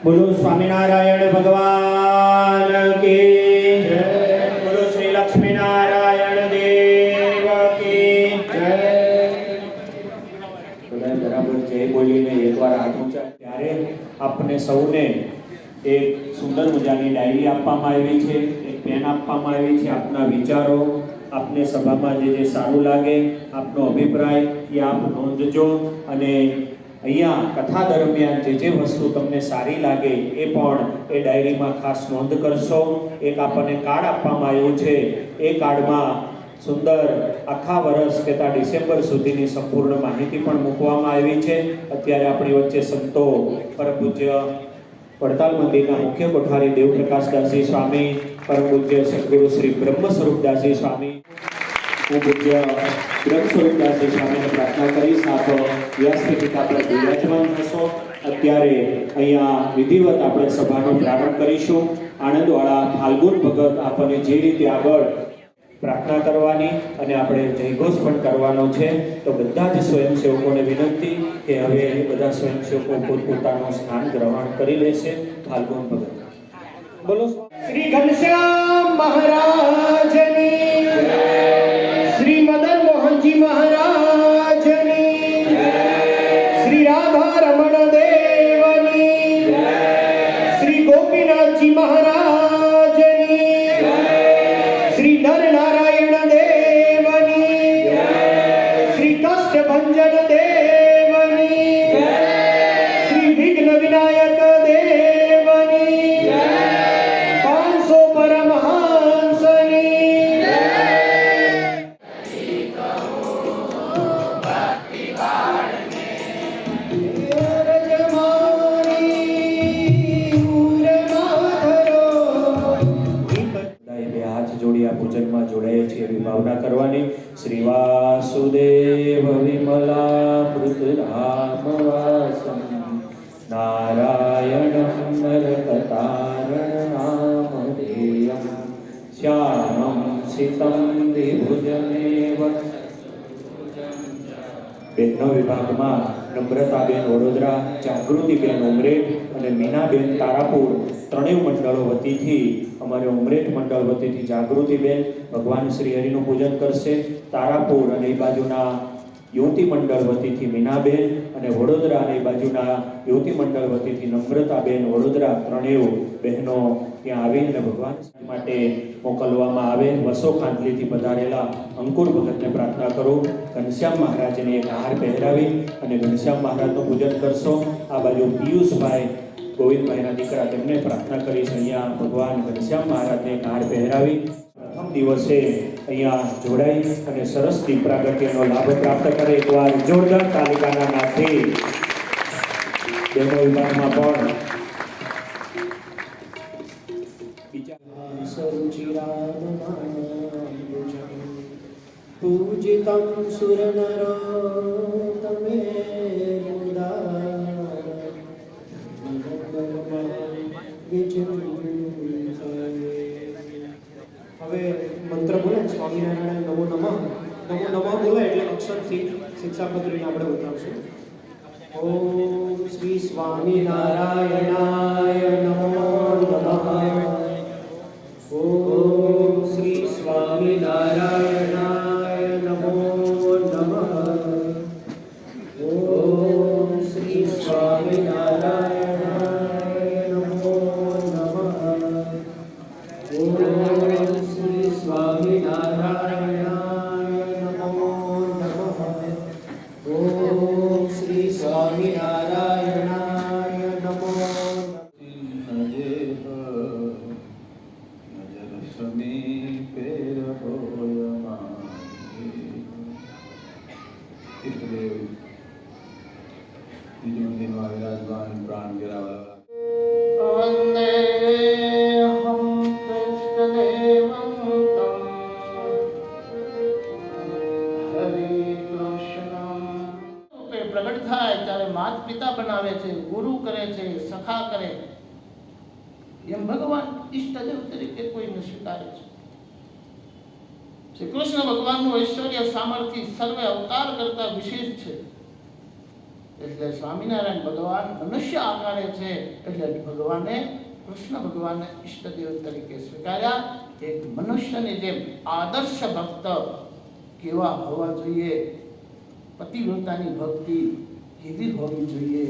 બોલો સ્વામિનારાયણ ભગવાન કી જય। બોલો શ્રી લક્ષ્મીનારાયણ દેવ કી જય। બધા બરાબર જય બોલીને એકવાર હાથ ઊંચા। ત્યારે આપને સૌને એક સુંદર મજાની ડાયરી આપવામાં આવી છે, એક પેન આપવામાં આવી છે। આપના વિચારો, આપને સભામાં જે સારું લાગે, આપનો અભિપ્રાય એ આપ નોંધજો અને અહીંયા કથા દરમિયાન જે વસ્તુ તમને સારી લાગે એ પણ એ ડાયરીમાં ખાસ નોંધ કરશો। એક આપણને કાર્ડ આપવામાં આવ્યું છે, એ કાર્ડમાં સુંદર આખા વર્ષ કહેતા ડિસેમ્બર સુધીની સંપૂર્ણ માહિતી પણ મૂકવામાં આવી છે। અત્યારે આપણી વચ્ચે સંતો પરમ પૂજ્ય વડતાલ મંદિરના મુખ્ય કોઠારી દેવપ્રકાશદાસજી સ્વામી, પરમ પૂજ્ય સદગુરુ શ્રી બ્રહ્મ સ્વરૂપદાસજી સ્વામી, હું પૂજ્ય બ્રહ્મ સ્વરૂપદાસજી સ્વામીને પ્રાર્થના કરીશ આપ વ્યાસપીઠિકા પર બિરાજમાન થશો। અત્યારે અહીંયા વિધિવત આપણે સભાનો પ્રારંભ કરીશું। આણંદવાળા ફાલ્ગુન ભગત આપણને જે રીતે આગળ પ્રાર્થના કરવાની અને આપણે જયઘોષ પણ કરવાનો છે, તો બધા જ સ્વયંસેવકોને વિનંતી કે હવે બધા સ્વયંસેવકો પોતપોતાનું સ્થાન ગ્રહણ કરી લેશે। ફાલ્ગુન ભગત બોલો। શ્રી ઘનશ્યામ મહારાજની જય। શ્રી મદન મોહનજી મહારાજની જય। શ્રી રાધા રમણ દેવની જય। શ્રી ગોપીનાથજી મહારાજની જય। શ્રી નર નારાયણ દેવની જય। શ્રી કષ્ટભંજન દેવની જય। શ્રી વિઘ્ન વિનાયક દેવની જય। 500 પરમહંસની જય। પૂજનમાં જોડાય છે એવી ભાવના કરવાની। શ્રી વાસુદેવ વિમલામૃત રામવાસમ નારાયણં નરકતારણ નામધેયં શ્યામં સિતં દ્વિભુજમેવ। બહેનો વિભાગમાં નમ્રતાબેન વડોદરા, જાગૃતિબેન ઉમરેઠ અને મીનાબેન તારાપુર ત્રણેય મંડળો વતીથી અમારે ઉમરેઠ મંડળ વતીથી જાગૃતિબેન ભગવાન શ્રી હરિનું પૂજન કરશે। તારાપુર અને એ બાજુના યુવતી મંડળ વતીથી મીનાબેન અને વડોદરા અને એ બાજુના યુવતી મંડળ વતીથી નમ્રતાબેન વડોદરા ત્રણેય બહેનો ત્યાં આવીને ભગવાન માટે મોકલવામાં આવે। વસો ખાંડલીથી પધારેલા અંકુર ભગતને પ્રાર્થના કરું ઘનશ્યામ મહારાજને એક હાર પહેરાવી અને ઘનશ્યામ મહારાજનું પૂજન કરશો। આ બાજુ પિયુષભાઈ ગોવિંદભાઈના દીકરા તેમને પ્રાર્થના કરીશ અહીંયા ભગવાન ઘનશ્યામ મહારાજને એક હાર પહેરાવી પ્રથમ દિવસે અહીંયા જોડાઈ અને સરસ દીપ પ્રાગટ્યનો લાભ પ્રાપ્ત કરે। એકવાર જોરદાર તાલિકાના નાદથી ડેમો વિભાગમાં પણ પૂજિતં સુરનરોત્તમે હવે મંત્ર બોલે સ્વામિનારાયણ નમો નમઃ। નમો નમઃ બોલે એટલે અક્ષરથી શિક્ષાપત્રીને આપણે બતાવશું। ઓમ શ્રી સ્વામિનારાયણાય નમો નમઃ। ઓમ શ્રી સ્વામિનારાયણાય નમો નમઃ। ઓમ શ્રી સ્વામિનારાયણાય નમો નમઃ। ઓમ શ્રી સ્વામિનારાયણાય નમો નમઃ। ઓમ શ્રી સ્વામિનારાયણાય નમો विराजमान प्राण गिरावा પ્રગટ થાય ત્યારે માત પિતા બનાવે છે, ગુરુ કરે છે, સખા કરે, એમ ભગવાન ઈષ્ટદેવ તરીકે કોઈને સ્વીકારે છે। શ્રી કૃષ્ણ ભગવાનનું ઐશ્વર્ય સામર્થ્ય સર્વે અવતાર કરતા વિશેષ છે। એટલે સ્વામિનારાયણ ભગવાન મનુષ્ય આકારે છે, એટલે ભગવાને કૃષ્ણ ભગવાનને ઈષ્ટદેવ તરીકે સ્વીકાર્યા. એક મનુષ્યની જેમ આદર્શ ભક્ત કેવા હોવા જોઈએ, પતિવ્રતાની ભક્તિ કેવી હોવી જોઈએ,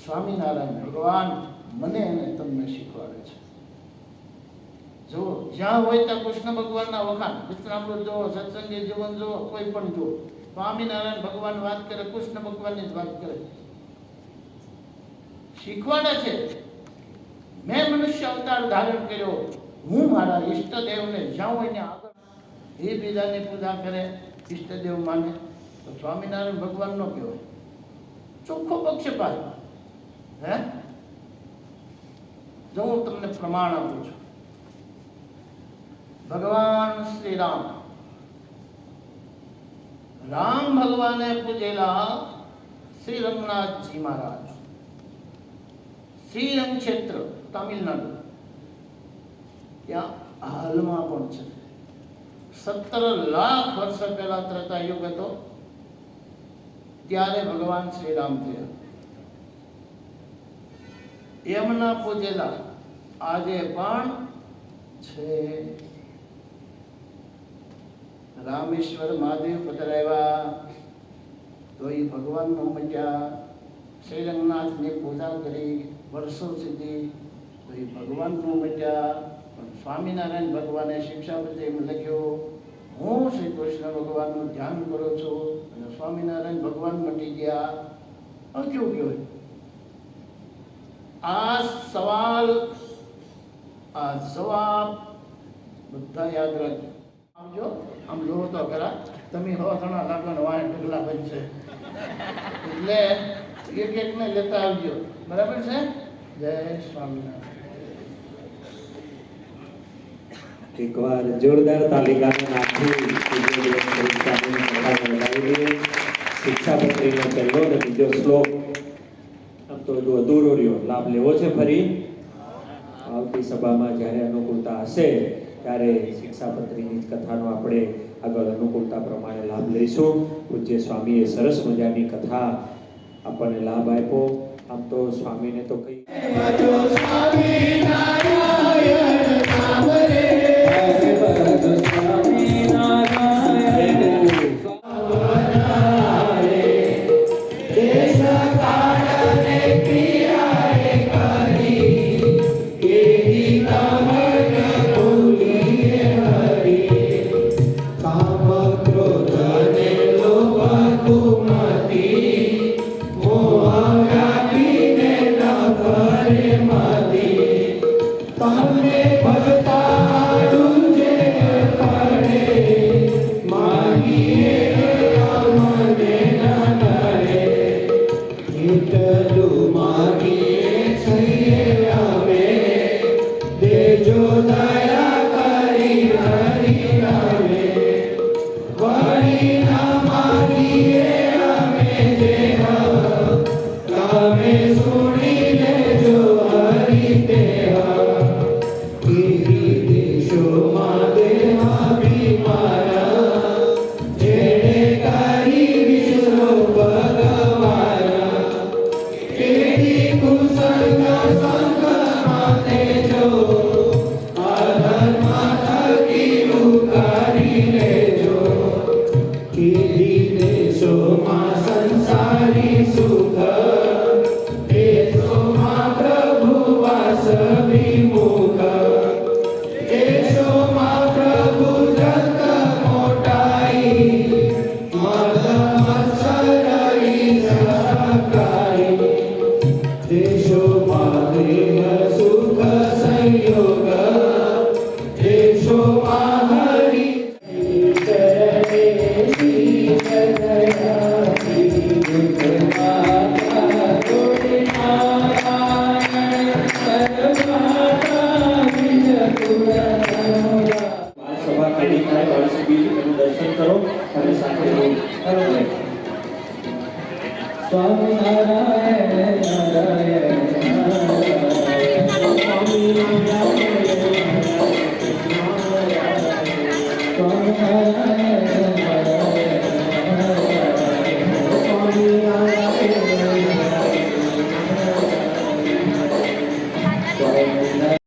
સ્વામિનારાયણ ભગવાન મને અને તમને શીખવાડે છે. જો જ્યાં હોય ત્યાં કૃષ્ણ ભગવાનના વખાણ, વિશ્રામૃત જુઓ, સત્સંગી જીવન જુઓ, કોઈ પણ જુઓ, સ્વામિનારાયણ ભગવાન વાત કરે, કૃષ્ણ ભગવાનની જ વાત કરે, શીખવાડે છે. મેં મનુષ્ય અવતાર ધારણ કર્યો, હું મારા ઈષ્ટદેવને જ્યાં હોય ને આગળ એ બીજાની પૂજા કરે, ઈષ્ટદેવ માને, તો સ્વામિનારાયણ ભગવાન નો કહેવાય, ચોખ્ખો પક્ષપાત. હે, જો હું તમને પ્રમાણ આપું છું. ભગવાન શ્રી રામ ભગવાને પૂજેલા શ્રી રંગનાથજી મહારાજ, શ્રીરંગ ક્ષેત્ર તમિલનાડુ, ત્યાં હાલમાં પણ છે. 17 લાખ વર્ષ પહેલા ત્રેતા યુગ હતો, ત્યારે ભગવાન શ્રી રામ થયા. એમના પૂજેલા આજે પણ છે. રામેશ્વર મહાદેવ પધરાવ્યા તો એ ભગવાન નો મટ્યા. શ્રીરંગનાથની પૂજા કરી વર્ષો સુધી તો એ ભગવાન નો મટ્યા. પણ સ્વામિનારાયણ ભગવાને શિક્ષાપત્રીમાં લખ્યું, હું શ્રી કૃષ્ણ ભગવાનનું ધ્યાન કરું છું, અને સ્વામિનારાયણ ભગવાન મટી ગયા. હવે કેવું કહેવાય? આ સવાલ, આ જવાબ બધા યાદ રાખજો. આવજો, આમ જોવો તો ખરા, તમે હો ઘણા લાકડા વાય ઢગલા બનશે, એટલે એક એકને લેતા આવજો. બરાબર છે? જય સ્વામિનારાયણ. એકવાર જોરદાર તાલિકાને નાખી શિક્ષાપત્રીનો પહેલો અને બીજો શ્લોક આમ તો જો અધૂરો રહ્યો, લાભ લેવો છે ફરી. આવતી સભામાં જ્યારે અનુકૂળતા હશે ત્યારે શિક્ષાપત્રીની કથાનો આપણે આગળ અનુકૂળતા પ્રમાણે લાભ લઈશું. પૂજ્ય સ્વામીએ સરસ મજાની કથા આપણને લાભ આપ્યો. આમ તો સ્વામીને તો કઈ દર્શન કરો અને સાથે સ્વામિનારાયણ નારાયણ સ્વામિનારાયણ